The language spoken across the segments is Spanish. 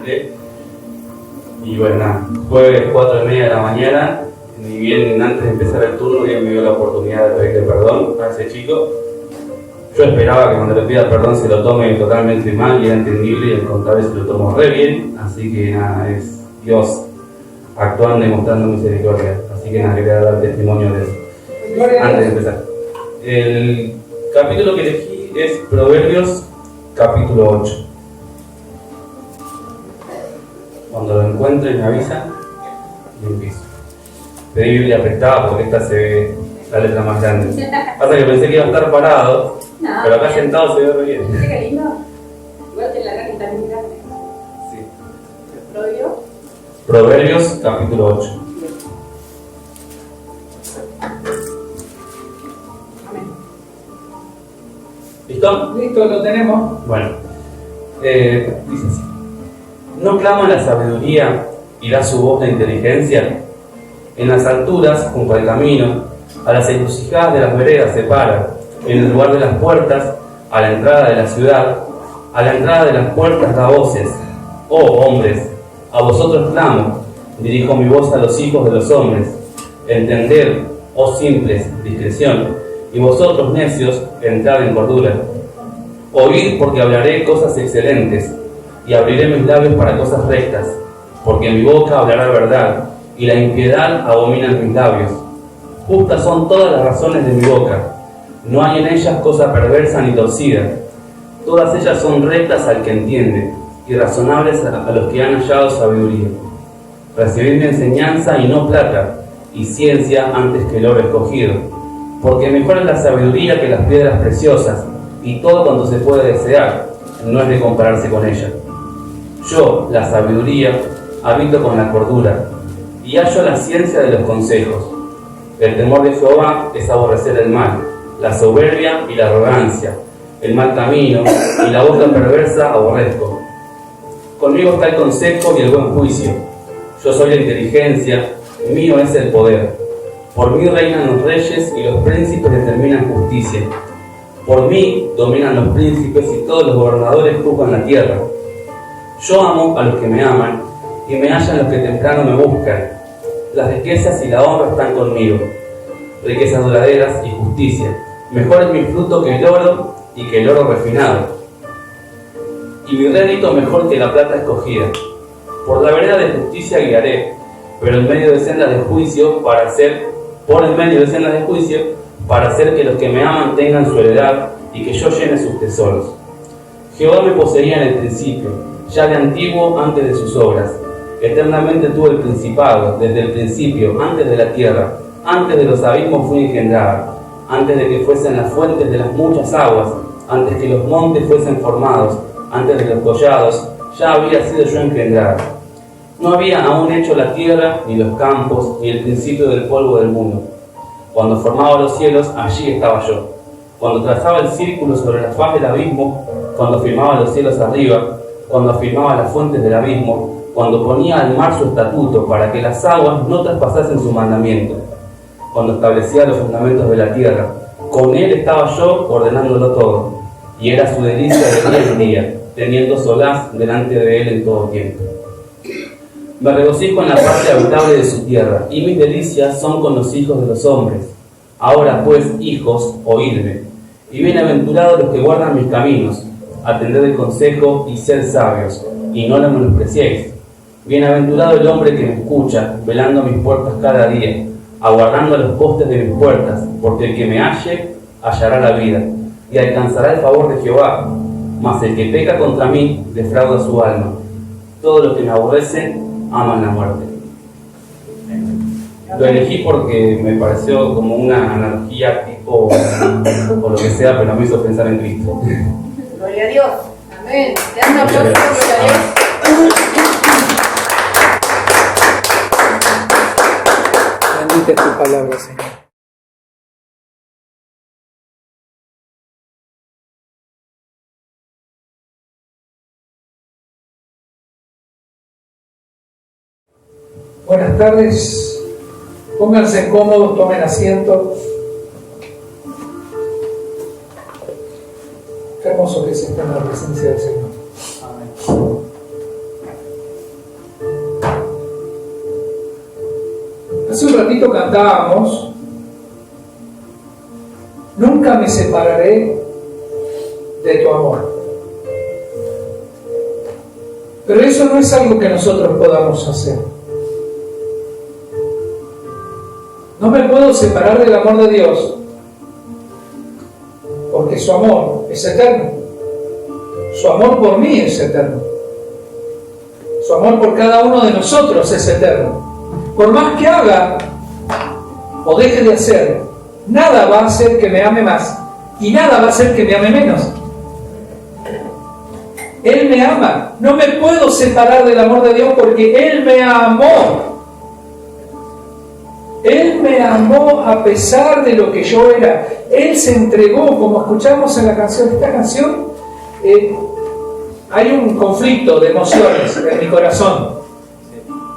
levanté. Y bueno, nada, fue 4:30 de la mañana, ni bien antes de empezar el turno, bien me dio la oportunidad de pedirle perdón a ese chico. Yo esperaba que cuando le pida perdón se lo tome totalmente mal y era entendible, y al contrario se lo tomó re bien. Así que nada, es Dios actuando y mostrando misericordia. Así que nada, quería dar testimonio de eso. Antes de empezar. El capítulo que elegí es Proverbios, capítulo 8. Cuando lo encuentre me avisan y empiezo. Pedí Biblia prestada porque esta se ve la letra más grande. Pasa que pensé que iba a estar parado, no, pero acá bien. Sentado se ve re bien. ¿Viste qué lindo? Igual que la letra también grande. Sí. Proverbios, capítulo 8. ¿Listo? Listo, lo tenemos. Bueno, dice así. ¿No clama la sabiduría y da su voz la inteligencia? En las alturas, junto al camino, a las encrucijadas de las veredas se para, en el lugar de las puertas, a la entrada de la ciudad, a la entrada de las puertas da voces. Oh hombres, a vosotros clamo, dirijo mi voz a los hijos de los hombres. Entended, oh simples, discreción, y vosotros necios, entrad en cordura. Oíd porque hablaré cosas excelentes, y abriré mis labios para cosas rectas, porque mi boca hablará verdad, y la impiedad abomina en mis labios. Justas son todas las razones de mi boca, no hay en ellas cosa perversa ni torcida. Todas ellas son rectas al que entiende, y razonables a los que han hallado sabiduría. Recibid mi enseñanza y no plata, y ciencia antes que el oro escogido, porque mejor es la sabiduría que las piedras preciosas, y todo cuanto se puede desear, no es de compararse con ella. Yo, la sabiduría, habito con la cordura, y hallo la ciencia de los consejos. El temor de Jehová es aborrecer el mal, la soberbia y la arrogancia, el mal camino y la boca perversa aborrezco. Conmigo está el consejo y el buen juicio. Yo soy la inteligencia, mío es el poder. Por mí reinan los reyes y los príncipes determinan justicia. Por mí dominan los príncipes y todos los gobernadores juzgan la tierra. Yo amo a los que me aman y me hallan los que temprano me buscan. Las riquezas y la honra están conmigo, riquezas duraderas y justicia. Mejor es mi fruto que el oro y que el oro refinado, y mi rédito mejor que la plata escogida. Por la vereda de justicia guiaré, pero en medio de sendas de juicio por en medio de sendas de juicio, para hacer que los que me aman tengan su heredad y que yo llene sus tesoros. Jehová me poseía en el principio, ya de antiguo antes de sus obras. Eternamente tuve el principado, desde el principio, antes de la tierra, antes de los abismos fui engendrada, antes de que fuesen las fuentes de las muchas aguas, antes que los montes fuesen formados, antes de los collados, ya había sido yo engendrada. No había aún hecho la tierra, ni los campos, ni el principio del polvo del mundo. Cuando formaba los cielos, allí estaba yo. Cuando trazaba el círculo sobre la faz del abismo, cuando firmaba los cielos arriba, cuando afirmaba las fuentes del abismo, cuando ponía al mar su estatuto para que las aguas no traspasasen su mandamiento, cuando establecía los fundamentos de la tierra, con él estaba yo ordenándolo todo, y era su delicia de día en día, teniendo solaz delante de él en todo tiempo. Me regocijo en la parte habitable de su tierra, y mis delicias son con los hijos de los hombres. Ahora pues, hijos, oídme, y bienaventurados los que guardan mis caminos, atended el consejo y sed sabios, y no lo menospreciéis. Bienaventurado el hombre que me escucha, velando mis puertas cada día, aguardando los postes de mis puertas, porque el que me halle, hallará la vida, y alcanzará el favor de Jehová. Mas el que peca contra mí, defrauda su alma. Todos los que me aborrecen, aman la muerte. Lo elegí porque me pareció como una analogía tipo, o lo que sea, pero me hizo pensar en Cristo. Gloria a Dios. Amén. Te dan un aplauso, gloria a Dios. Bendita es tu palabra, Señor. Buenas tardes. Pónganse cómodos, tomen asiento. Qué hermoso que se está en la presencia del Señor. Amén. ratito cantábamos, nunca me separaré de tu amor. Pero eso no es algo que nosotros podamos hacer. No me puedo separar del amor de Dios, porque su amor es eterno. Su amor por mí es eterno. Su amor por cada uno de nosotros es eterno. Por más que haga o deje de hacer, nada va a hacer que me ame más y nada va a hacer que me ame menos. Él me ama. No me puedo separar del amor de Dios porque Él me amó. Él me amó a pesar de lo que yo era. Él se entregó, como escuchamos en la canción. Esta canción, hay un conflicto de emociones en mi corazón.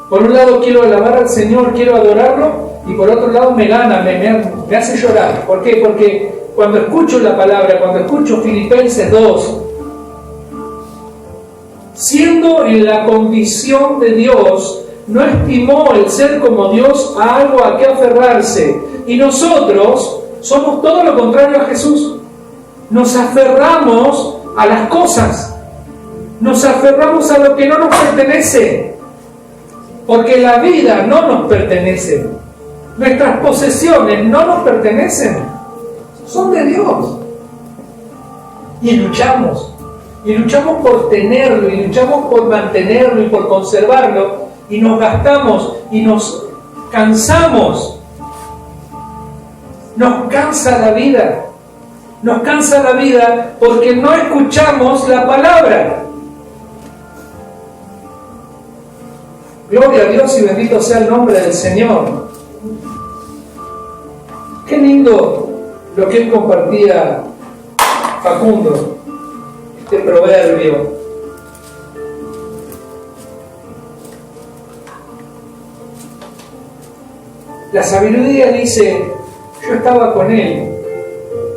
Por un lado quiero alabar al Señor, quiero adorarlo, y por otro lado me gana, me hace llorar. ¿Por qué? Porque cuando escucho la palabra, cuando escucho Filipenses 2, siendo en la condición de Dios, no estimó el ser como Dios a algo a que aferrarse. Y nosotros somos todo lo contrario a Jesús. Nos aferramos a las cosas. Nos aferramos a lo que no nos pertenece. Porque la vida no nos pertenece. Nuestras posesiones no nos pertenecen. Son de Dios. Y luchamos. Y luchamos por tenerlo, y luchamos por mantenerlo y por conservarlo, y nos gastamos y nos cansamos. Nos cansa la vida. Nos cansa la vida porque no escuchamos la palabra. Gloria a Dios y bendito sea el nombre del Señor. Qué lindo lo que él compartía, Facundo. Este proverbio. La sabiduría dice: yo estaba con él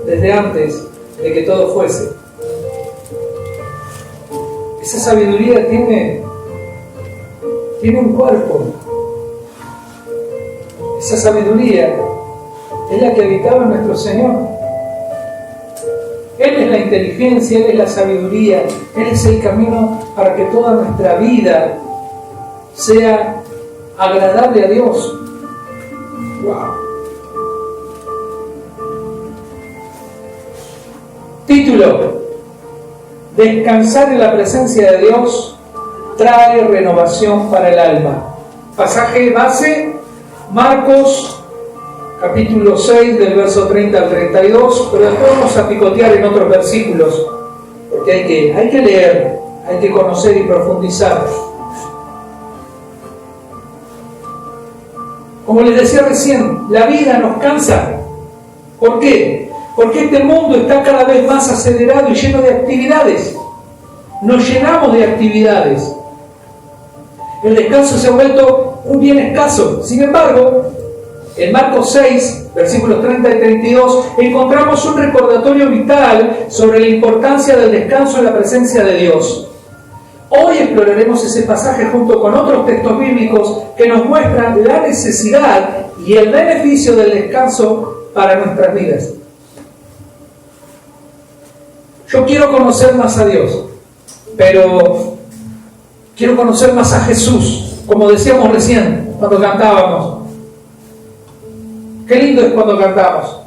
desde antes de que todo fuese. Esa sabiduría tiene un cuerpo. Esa sabiduría es la que habitaba en nuestro Señor. Él es la inteligencia, Él es la sabiduría, Él es el camino para que toda nuestra vida sea agradable a Dios. ¡Wow! Título: Descansar en la presencia de Dios trae renovación para el alma. Pasaje base, Marcos capítulo 6, del verso 30 al 32, pero después vamos a picotear en otros versículos, porque hay que leer, hay que conocer y profundizar. Como les decía recién, la vida nos cansa. ¿Por qué? Porque este mundo está cada vez más acelerado y lleno de actividades. Nos llenamos de actividades. El descanso se ha vuelto un bien escaso. Sin embargo, en Marcos 6, versículos 30 y 32, encontramos un recordatorio vital sobre la importancia del descanso en la presencia de Dios. Hoy exploraremos ese pasaje junto con otros textos bíblicos que nos muestran la necesidad y el beneficio del descanso para nuestras vidas. Yo quiero conocer más a Dios, pero quiero conocer más a Jesús, como decíamos recién cuando cantábamos. Qué lindo es cuando cantamos.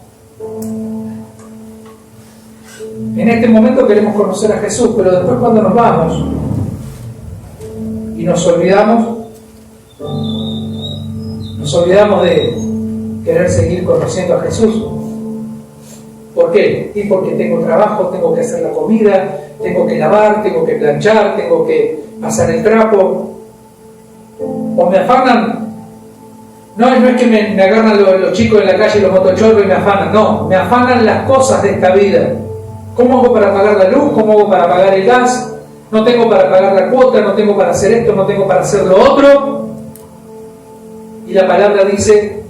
En este momento queremos conocer a Jesús, pero después cuando nos vamos y nos olvidamos de querer seguir conociendo a Jesús. ¿Por qué? Y porque tengo trabajo, tengo que hacer la comida, tengo que lavar, tengo que planchar, tengo que pasar el trapo. O me afanan. No es que me agarran los chicos en la calle, los motochorros y me afanan. No, me afanan las cosas de esta vida. ¿Cómo hago para pagar la luz? ¿Cómo hago para pagar el gas? No tengo para pagar la cuota, no tengo para hacer esto, no tengo para hacer lo otro. Y la palabra dice: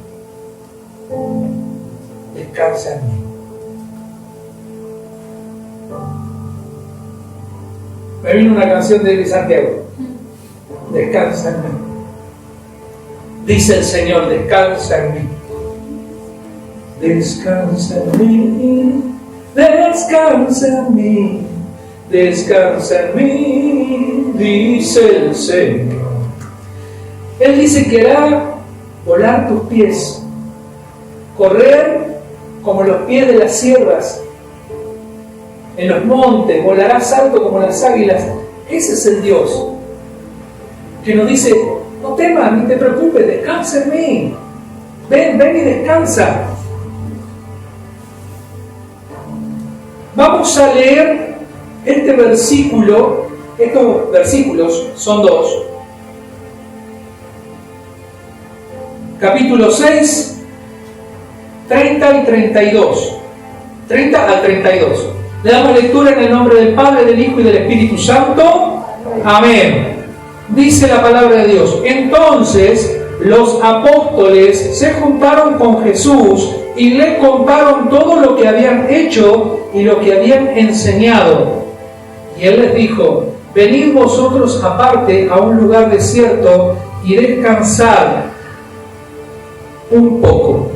descansa en mí. Me vino una canción de Luis Santiago: descansa en mí. Dice el Señor, descansa en mí. Descansa en mí, descansa en mí, descansa en mí, dice el Señor. Él dice que hará volar tus pies, correr como los pies de las ciervas. En los montes volarás alto como las águilas. Ese es el Dios que nos dice: no temas ni te preocupes, descansa en mí. Ven y descansa. Vamos a leer este versículo. Estos versículos son dos. Capítulo 6, 30 y 32. 30 al 32. Le damos lectura en el nombre del Padre, del Hijo y del Espíritu Santo. Amén. Dice la palabra de Dios: entonces los apóstoles se juntaron con Jesús y le contaron todo lo que habían hecho y lo que habían enseñado. Y él les dijo: venid vosotros aparte a un lugar desierto y descansad un poco.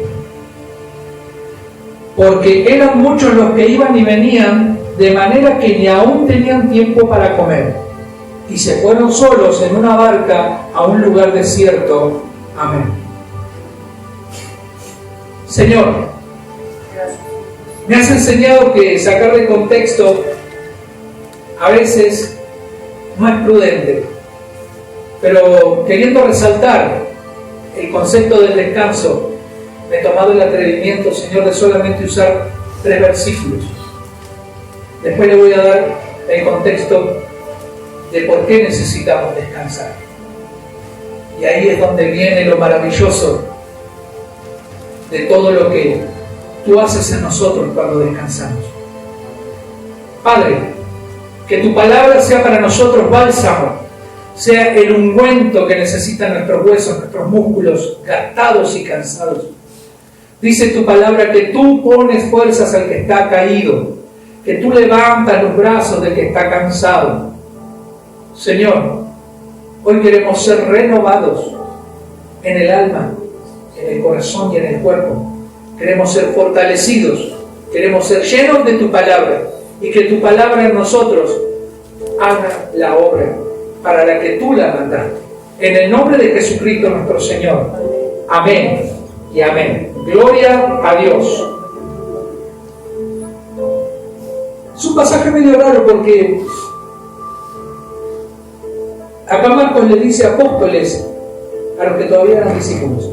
Porque eran muchos los que iban y venían, de manera que ni aún tenían tiempo para comer. Y se fueron solos en una barca a un lugar desierto. Amén. Señor, me has enseñado que sacar de contexto a veces no es prudente, pero queriendo resaltar el concepto del descanso, me he tomado el atrevimiento, Señor, de solamente usar 3 versículos. Después le voy a dar el contexto de por qué necesitamos descansar. Y ahí es donde viene lo maravilloso de todo lo que tú haces en nosotros cuando descansamos. Padre, que tu palabra sea para nosotros bálsamo, sea el ungüento que necesitan nuestros huesos, nuestros músculos gastados y cansados. Dice tu palabra que tú pones fuerzas al que está caído, que tú levantas los brazos del que está cansado. Señor, hoy queremos ser renovados en el alma, en el corazón y en el cuerpo. Queremos ser fortalecidos, queremos ser llenos de tu palabra y que tu palabra en nosotros haga la obra para la que tú la mandaste. En el nombre de Jesucristo nuestro Señor. Amén y amén. Gloria a Dios. Es un pasaje medio raro porque acá Marcos le dice apóstoles a los que todavía eran discípulos.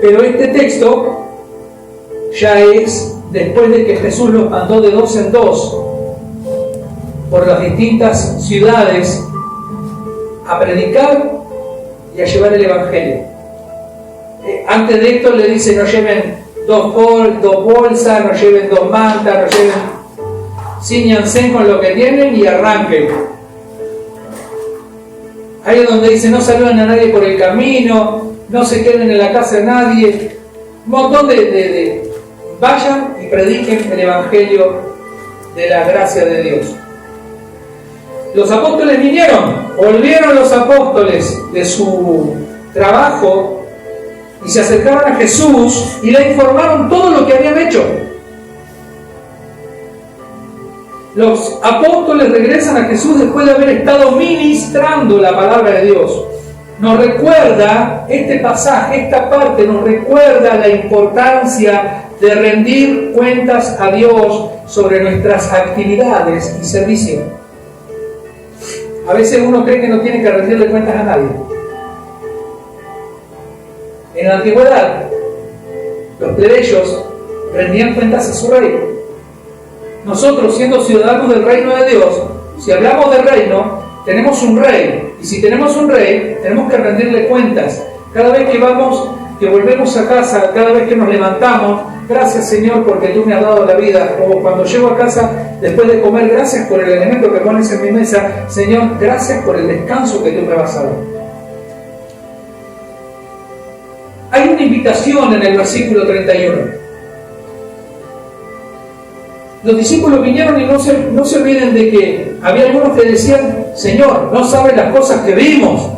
Pero este texto ya es después de que Jesús los mandó de 2 en 2 por las distintas ciudades a predicar y a llevar el Evangelio. Antes de esto le dice: no lleven 2 bolsas, no lleven 2 mantas, no lleven, cíñanse con lo que tienen y arranquen. Ahí es donde dice: no saluden a nadie por el camino, no se queden en la casa de nadie. Un montón de vayan y prediquen el Evangelio de la gracia de Dios. Los apóstoles vinieron, volvieron los apóstoles de su trabajo y se acercaron a Jesús y le informaron todo lo que habían hecho. Los apóstoles regresan a Jesús después de haber estado ministrando la palabra de Dios. Nos recuerda este pasaje, esta parte nos recuerda la importancia de rendir cuentas a Dios sobre nuestras actividades y servicios. A veces uno cree que no tiene que rendirle cuentas a nadie. En la antigüedad, los plebeyos rendían cuentas a su rey. Nosotros, siendo ciudadanos del reino de Dios, si hablamos del reino, tenemos un rey. Y si tenemos un rey, tenemos que rendirle cuentas. Cada vez que vamos, que volvemos a casa, cada vez que nos levantamos, gracias Señor porque tú me has dado la vida. O cuando llego a casa, después de comer, gracias por el alimento que pones en mi mesa. Señor, gracias por el descanso que tú me vas a dar. Hay una invitación en el versículo 31. Los discípulos vinieron y no se olviden de que había algunos que decían: Señor, no sabes las cosas que vimos.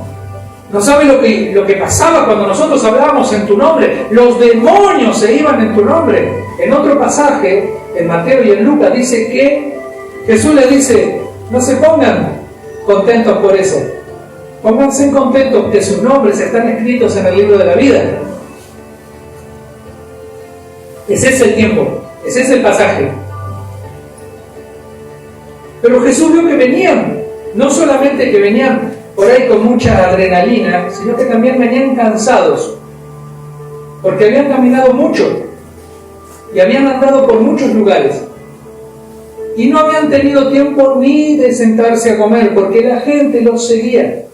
No sabe lo que pasaba cuando nosotros hablábamos en tu nombre. Los demonios se iban en tu nombre. En otro pasaje, en Mateo y en Lucas, dice que Jesús le dice, no se pongan contentos por eso. Pónganse contentos que sus nombres están escritos en el libro de la vida. Ese es el tiempo, ese es el pasaje. Pero Jesús vio que venían, no solamente que venían por ahí con mucha adrenalina, sino que también venían cansados, porque habían caminado mucho y habían andado por muchos lugares y no habían tenido tiempo ni de sentarse a comer, porque la gente los seguía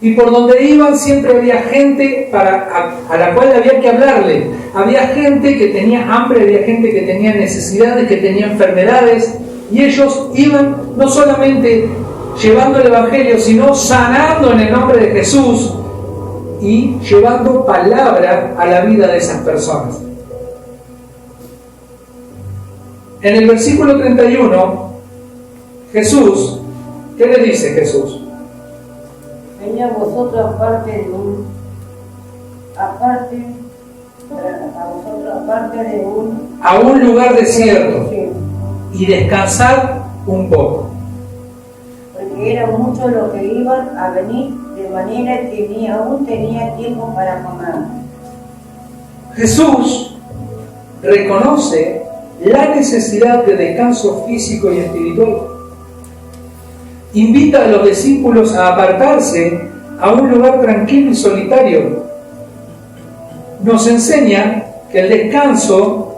y por donde iban siempre había gente a la cual había que hablarle. Había gente que tenía hambre, había gente que tenía necesidades, que tenía enfermedades, y ellos iban no solamente llevando el Evangelio, sino sanando en el nombre de Jesús y llevando palabra a la vida de esas personas. En el versículo 31, Jesús, ¿qué le dice Jesús? Venía vosotros aparte de a un lugar desierto y descansar un poco. Porque eran muchos los que iban a venir, de manera que ni aún tenía tiempo para comer. Jesús reconoce la necesidad de descanso físico y espiritual. Invita a los discípulos a apartarse a un lugar tranquilo y solitario. Nos enseña que el descanso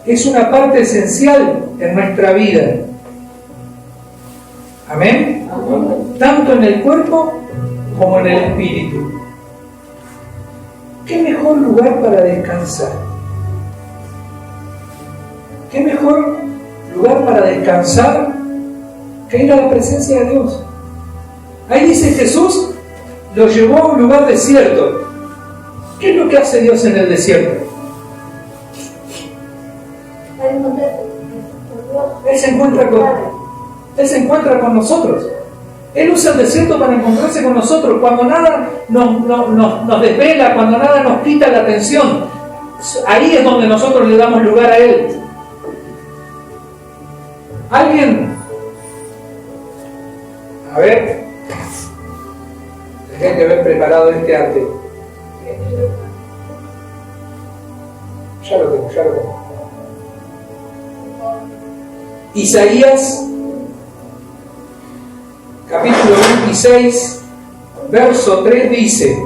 es una parte esencial en nuestra vida. ¿Amén? Amén. Tanto en el cuerpo como en el espíritu. ¿Qué mejor lugar para descansar? ¿Qué mejor lugar para descansar que ir a la presencia de Dios? Ahí dice Jesús, lo llevó a un lugar desierto. ¿Qué es lo que hace Dios en el desierto? Él se encuentra con nosotros. Él usa el desierto para encontrarse con nosotros. Cuando nada nos desvela, cuando nada nos quita la atención, ahí es donde nosotros le damos lugar a Él. ¿Alguien? A ver. Tendría que haber preparado este arte. Ya lo tengo. Isaías, capítulo 26, verso 3 dice: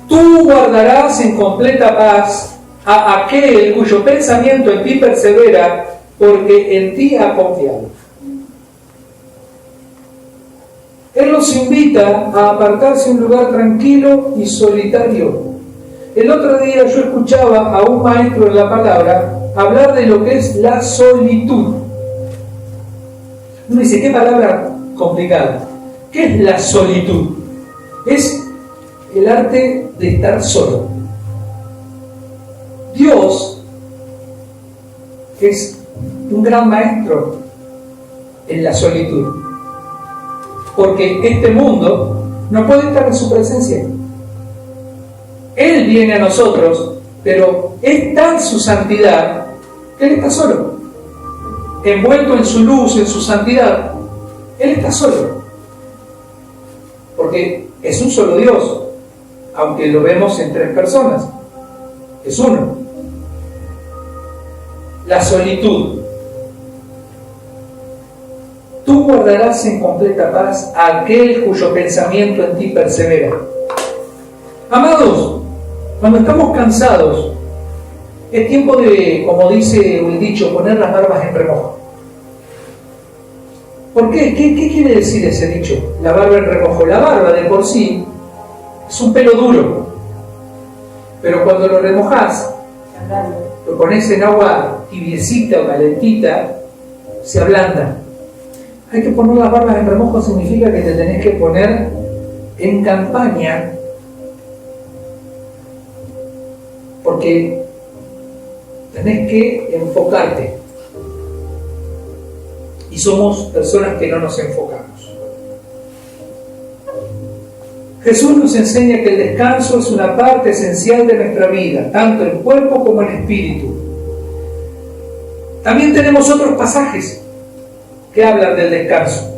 Tú guardarás en completa paz a aquel cuyo pensamiento en ti persevera, porque en ti ha confiado. Él nos invita a apartarse en un lugar tranquilo y solitario. El otro día yo escuchaba a un maestro de la palabra hablar de lo que es la solitud. Uno dice, qué palabra complicada. ¿Qué es la solitud? Es el arte de estar solo. Dios es un gran maestro en la solitud, porque este mundo no puede estar en su presencia. Él viene a nosotros, pero es tan su santidad que Él está solo. Envuelto en su luz, en su santidad, Él está solo. Porque es un solo Dios, aunque lo vemos en tres personas. Es uno. La solitud. Tú guardarás en completa paz a aquel cuyo pensamiento en ti persevera. Amados, cuando estamos cansados, es tiempo de, como dice el dicho, poner las barbas en remojo. ¿Por qué? ¿Qué quiere decir ese dicho? La barba en remojo. La barba de por sí es un pelo duro, pero cuando lo remojás, lo pones en agua tibiecita o calentita, se ablanda. Hay que poner las barbas en remojo, significa que te tenés que poner en campaña, porque tenés que enfocarte. Y somos personas que no nos enfocamos. Jesús nos enseña que el descanso es una parte esencial de nuestra vida, tanto en cuerpo como en espíritu. También tenemos otros pasajes que hablan del descanso.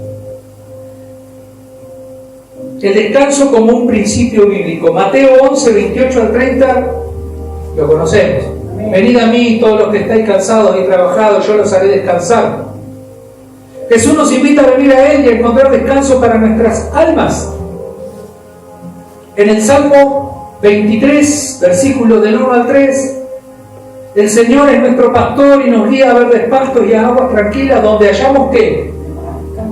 El descanso como un principio bíblico. Mateo 11, 28 al 30, lo conocemos. Venid a mí todos los que estáis cansados y trabajados, yo los haré descansar. Jesús nos invita a venir a Él y a encontrar descanso para nuestras almas. En el Salmo 23, versículos del 1 al 3, el Señor es nuestro pastor y nos guía a verdes pastos y a aguas tranquilas donde hallamos ¿qué?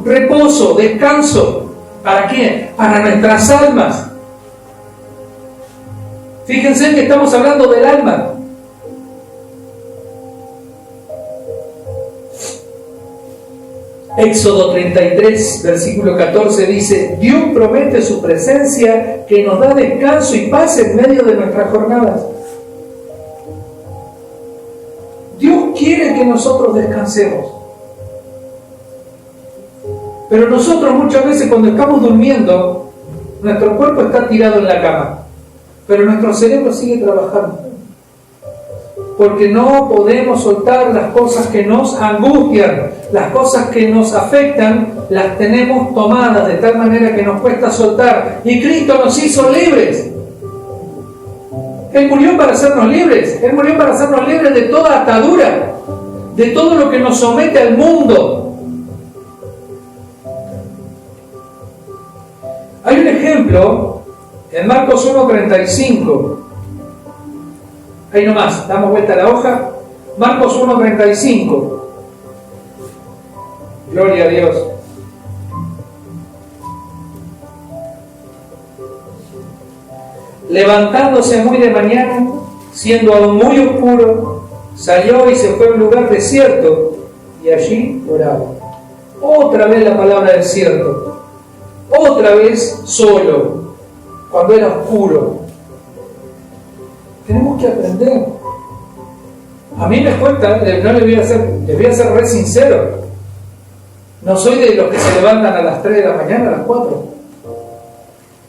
Reposo, descanso. ¿Para quién? Para nuestras almas. Fíjense que estamos hablando del alma. Éxodo 33, versículo 14 dice: Dios promete su presencia que nos da descanso y paz en medio de nuestras jornadas. Dios quiere que nosotros descansemos. Pero nosotros muchas veces cuando estamos durmiendo, nuestro cuerpo está tirado en la cama, pero nuestro cerebro sigue trabajando. Porque no podemos soltar las cosas que nos angustian, las cosas que nos afectan, las tenemos tomadas de tal manera que nos cuesta soltar. Y Cristo nos hizo libres. Él murió para hacernos libres. Él murió para hacernos libres de toda atadura, de todo lo que nos somete al mundo. Hay un ejemplo en Marcos 1:35. Ahí nomás, damos vuelta a la hoja. Marcos 1:35. Gloria a Dios. Levantándose muy de mañana, siendo aún muy oscuro, salió y se fue a un lugar desierto y allí oraba. Otra vez la palabra desierto. Otra vez solo, cuando era oscuro. Tenemos que aprender. A mí me cuesta, no les voy a ser re sincero. No soy de los que se levantan a las 3 de la mañana, a las 4.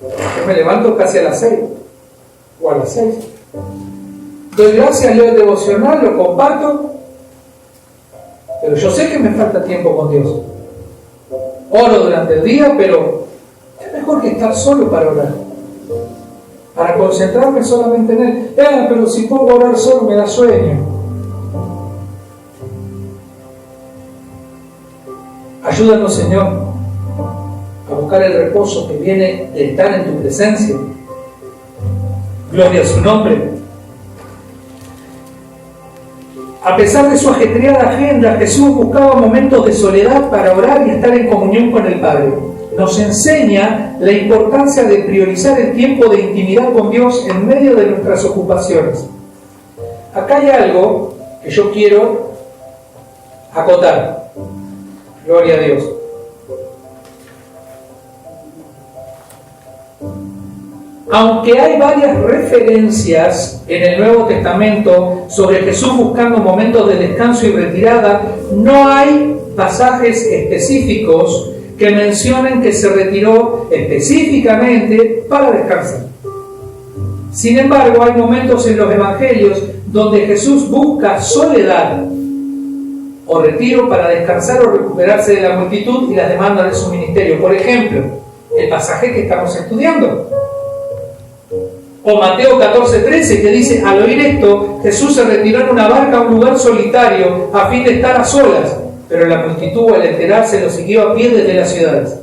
Yo me levanto casi a las 6 o a las 6. Doy gracias, leo el devocional, lo comparto, pero yo sé que me falta tiempo con Dios. Oro durante el día, pero es mejor que estar solo para orar, para concentrarme solamente en Él. Pero si pongo a orar solo me da sueño. Ayúdanos, Señor, a buscar el reposo que viene de estar en tu presencia. Gloria a su nombre. A pesar de su ajetreada agenda, Jesús buscaba momentos de soledad para orar y estar en comunión con el Padre. Nos enseña la importancia de priorizar el tiempo de intimidad con Dios en medio de nuestras ocupaciones. Acá hay algo que yo quiero acotar. Gloria a Dios. Aunque hay varias referencias en el Nuevo Testamento sobre Jesús buscando momentos de descanso y retirada, no hay pasajes específicos que mencionen que se retiró específicamente para descansar. Sin embargo, hay momentos en los Evangelios donde Jesús busca soledad o retiro para descansar o recuperarse de la multitud y las demandas de su ministerio. Por ejemplo, el pasaje que estamos estudiando. O Mateo 14:13, que dice: al oír esto, Jesús se retiró en una barca a un lugar solitario a fin de estar a solas, pero la multitud al enterarse lo siguió a pie desde las ciudades.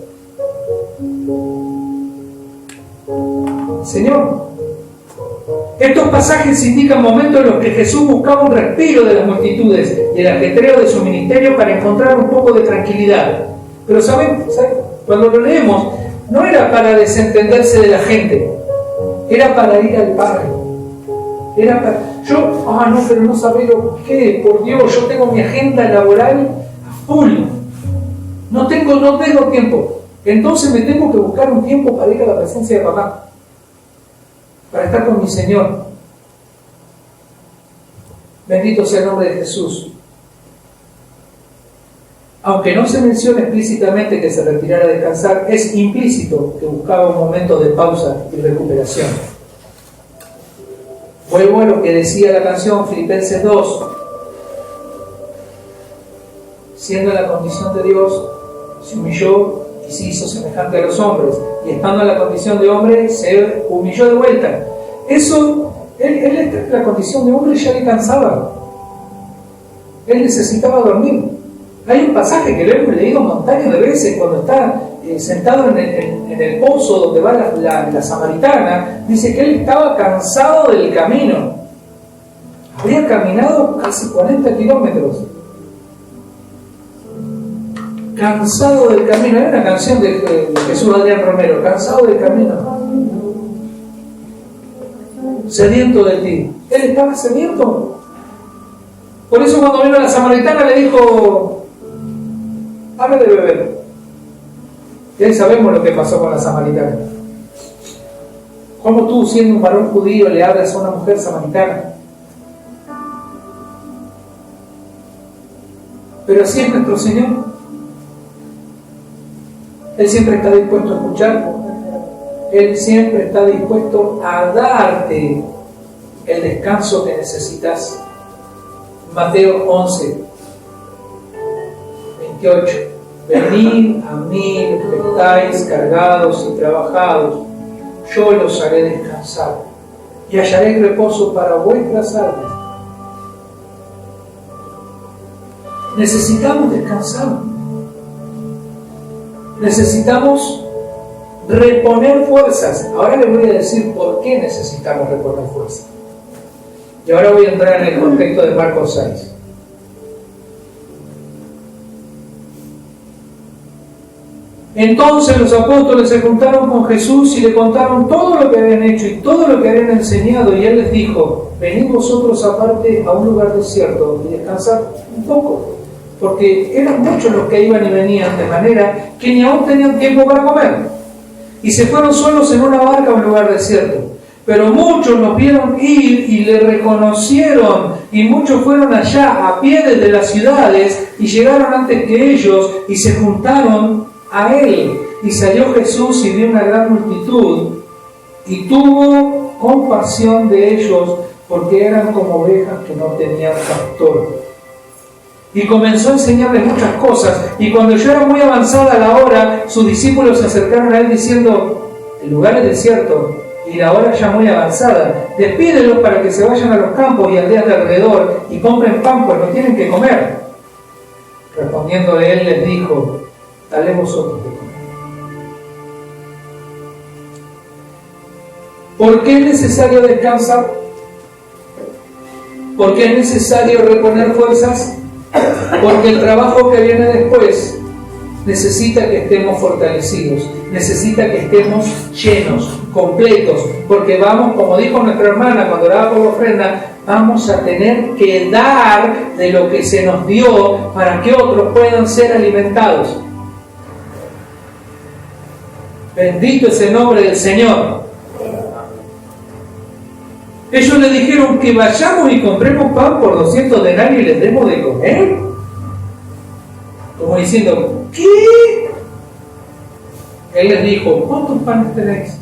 Señor, estos pasajes indican momentos en los que Jesús buscaba un respiro de las multitudes y el ajetreo de su ministerio para encontrar un poco de tranquilidad. Pero ¿saben? Cuando lo leemos, no era para desentenderse de la gente, era para ir al Padre. Era para... pero no sabés lo que, por Dios, yo tengo mi agenda laboral a full. No tengo tiempo. Entonces me tengo que buscar un tiempo para ir a la presencia de papá, para estar con mi Señor. Bendito sea el nombre de Jesús. Aunque no se menciona explícitamente que se retirara a descansar, es implícito que buscaba un momento de pausa y recuperación. Vuelvo a lo que decía la canción Filipenses 2. Siendo en la condición de Dios, se humilló y se hizo semejante a los hombres. Y estando en la condición de hombre, se humilló de vuelta. Eso, él en la condición de hombre ya le cansaba. Él necesitaba dormir. Hay un pasaje que lo hemos leído montañas de veces cuando está sentado en el pozo donde va la samaritana. Dice que él estaba cansado del camino. Había caminado casi 40 kilómetros. Cansado del camino. Hay una canción de Jesús Adrián Romero, cansado del camino, sediento de ti. Él estaba sediento. Por eso cuando vino la samaritana le dijo: dame de beber. Y ahí sabemos lo que pasó con la samaritana. ¿Cómo tú, siendo un varón judío, le hablas a una mujer samaritana? Pero así es nuestro Señor. Él siempre está dispuesto a escuchar. Él siempre está dispuesto a darte el descanso que necesitas. Mateo 11, 28. Venid a mí los que estáis cargados y trabajados, yo los haré descansar y hallaré reposo para vuestras almas. Necesitamos descansar. Necesitamos reponer fuerzas. Ahora les voy a decir por qué necesitamos reponer fuerzas. Y ahora voy a entrar en el contexto de Marcos 6. Entonces los apóstoles se juntaron con Jesús y le contaron todo lo que habían hecho y todo lo que habían enseñado. Y él les dijo: venid vosotros aparte a un lugar desierto y descansad un poco. Porque eran muchos los que iban y venían, de manera que ni aún tenían tiempo para comer. Y se fueron solos en una barca a un lugar desierto. Pero muchos los vieron ir y le reconocieron, y muchos fueron allá a pie desde las ciudades y llegaron antes que ellos y se juntaron a él. Y salió Jesús y vio una gran multitud y tuvo compasión de ellos, porque eran como ovejas que no tenían pastor. Y comenzó a enseñarles muchas cosas. Y cuando ya era muy avanzada la hora, sus discípulos se acercaron a él diciendo: el lugar es desierto y la hora ya muy avanzada. Despídelos para que se vayan a los campos y aldeas de alrededor y compren pan, pues no tienen que comer. Respondiendo él les dijo: dale vosotros de comer. ¿Por qué es necesario descansar? ¿Por qué es necesario reponer fuerzas? Porque el trabajo que viene después necesita que estemos fortalecidos, necesita que estemos llenos, completos, porque vamos, como dijo nuestra hermana cuando oraba por la ofrenda, vamos a tener que dar de lo que se nos dio para que otros puedan ser alimentados. Bendito es el nombre del Señor. Ellos le dijeron que vayamos y compremos pan por 200 denarios y les demos de comer. Como diciendo: ¿qué? Él les dijo: ¿cuántos panes tenéis?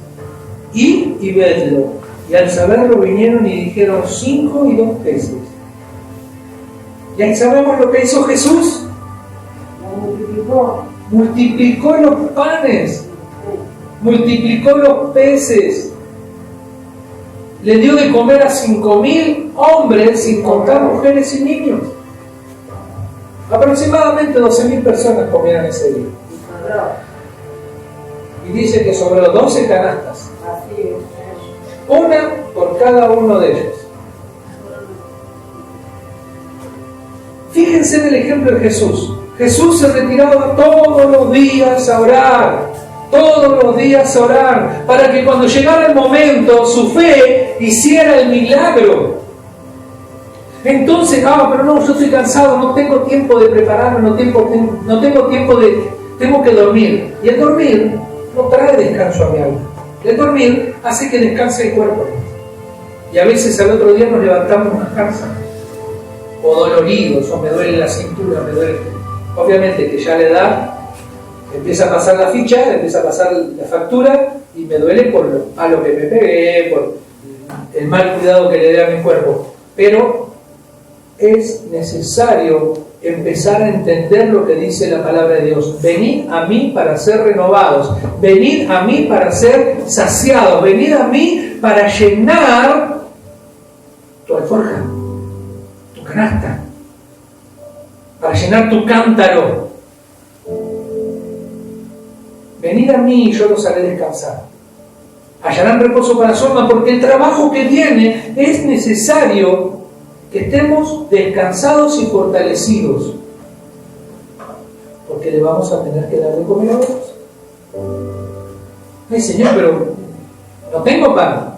Y vedlo. Y al saberlo vinieron y dijeron: 5 y 2 peces. Y ahí sabemos lo que hizo Jesús. Multiplicó los panes. Multiplicó los peces. Le dio de comer a 5.000 hombres, sin contar mujeres y niños. Aproximadamente 12.000 personas comían ese día. Y dice que sobró 12 canastas. Una por cada uno de ellos. Fíjense en el ejemplo de Jesús. Jesús se retiraba todos los días a orar. Todos los días a orar, para que cuando llegara el momento, su fe hiciera el milagro. Entonces, pero no, yo estoy cansado, no tengo tiempo de prepararme, no tengo tiempo tengo que dormir. Y el dormir no trae descanso a mi alma. El dormir hace que descanse el cuerpo. Y a veces al otro día nos levantamos más cansados, o doloridos, o me duele la cintura, me duele. Obviamente que ya la edad empieza a pasar la ficha, empieza a pasar la factura y me duele por lo malo que me pegué, por el mal cuidado que le dé a mi cuerpo. Pero es necesario empezar a entender lo que dice la palabra de Dios. Venid a mí para ser renovados, venid a mí para ser saciados, venid a mí para llenar tu alforja, tu canasta, para llenar tu cántaro. Venid a mí y yo los haré descansar. Hallarán reposo para su alma, porque el trabajo que viene es necesario que estemos descansados y fortalecidos, porque le vamos a tener que dar de comer a otros. Ay, Señor, pero no tengo pan.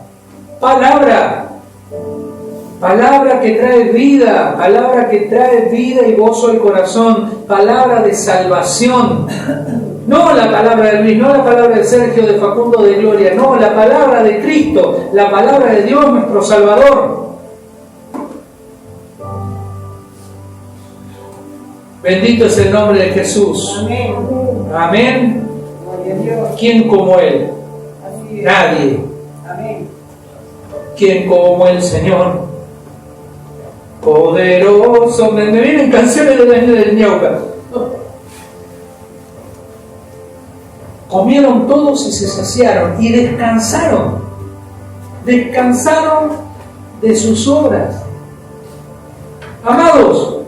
Palabra que trae vida, palabra que trae vida y gozo al corazón, palabra de salvación. No la palabra de Luis, no la palabra de Sergio, de Facundo, de Gloria, no, la palabra de Cristo, la palabra de Dios, nuestro Salvador. Bendito es el nombre de Jesús. Amén. Amén. Gloria a Dios. ¿Quién como Él? Así es. Nadie. Amén. ¿Quién como el Señor? Poderoso. Me vienen canciones del Ñauca. Comieron todos y se saciaron y descansaron. Descansaron de sus obras. Amados,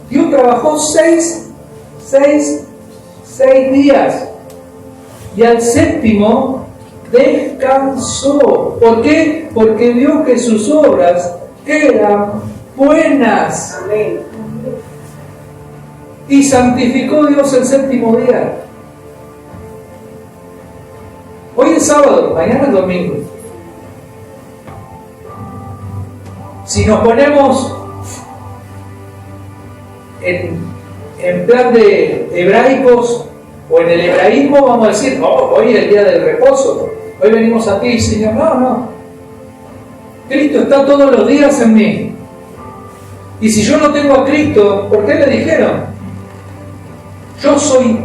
Dios trabajó seis días y al séptimo descansó. ¿Por qué? Porque vio que sus obras eran buenas. Amén. Y santificó Dios el séptimo día. Hoy es sábado, mañana es domingo. Si nos ponemos en plan de hebraicos o en el hebraísmo, vamos a decir, no, hoy es el día del reposo, hoy venimos a ti, Señor. No. Cristo está todos los días en mí. Y si yo no tengo a Cristo, ¿por qué le dijeron? Yo soy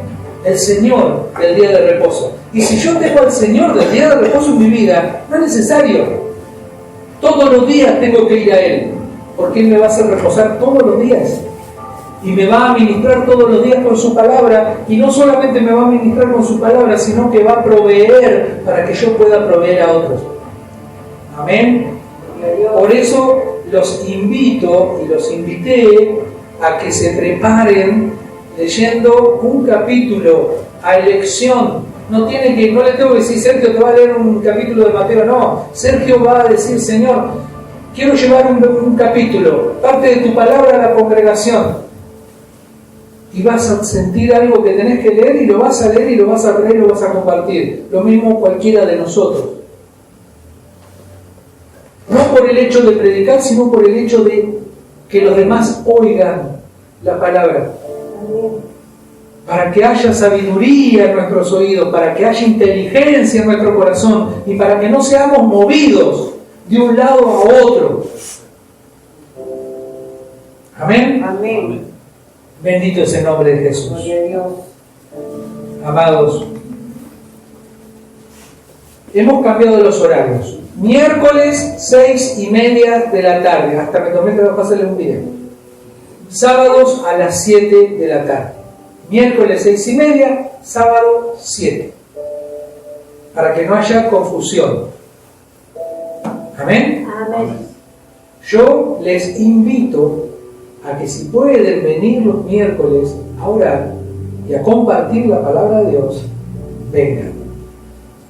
el Señor del día de reposo. Y si yo tengo al Señor del día de reposo en mi vida, no es necesario. Todos los días tengo que ir a Él, porque Él me va a hacer reposar todos los días. Y me va a ministrar todos los días con su palabra. Y no solamente me va a ministrar con su palabra, sino que va a proveer para que yo pueda proveer a otros. Amén. Por eso los invito y los invité a que se preparen leyendo un capítulo a elección. No le tengo que decir, Sergio te va a leer un capítulo de Mateo. No, Sergio va a decir, Señor, quiero llevar un capítulo, parte de tu palabra a la congregación. Y vas a sentir algo que tenés que leer y lo vas a leer y lo vas a leer y lo vas a compartir. Lo mismo cualquiera de nosotros. No por el hecho de predicar, sino por el hecho de que los demás oigan la palabra. Para que haya sabiduría en nuestros oídos, para que haya inteligencia en nuestro corazón y para que no seamos movidos de un lado a otro. Amén. Amén. Bendito es el nombre de Jesús. Gloria a Dios. Amados, hemos cambiado los horarios. Miércoles 6:30 de la tarde, hasta me tomé que pasarles un video. Sábados a las 7 de la tarde. Miércoles 6:30, sábado 7. Para que no haya confusión. Amén. Amén. Yo les invito a que si pueden venir los miércoles a orar y a compartir la palabra de Dios, vengan.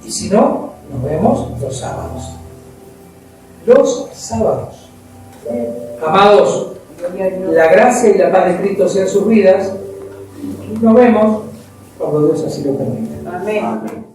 Y si no, nos vemos los sábados. Los sábados. Amados, la gracia y la paz de Cristo sean sus vidas. Nos vemos cuando Dios así lo permita. Amén.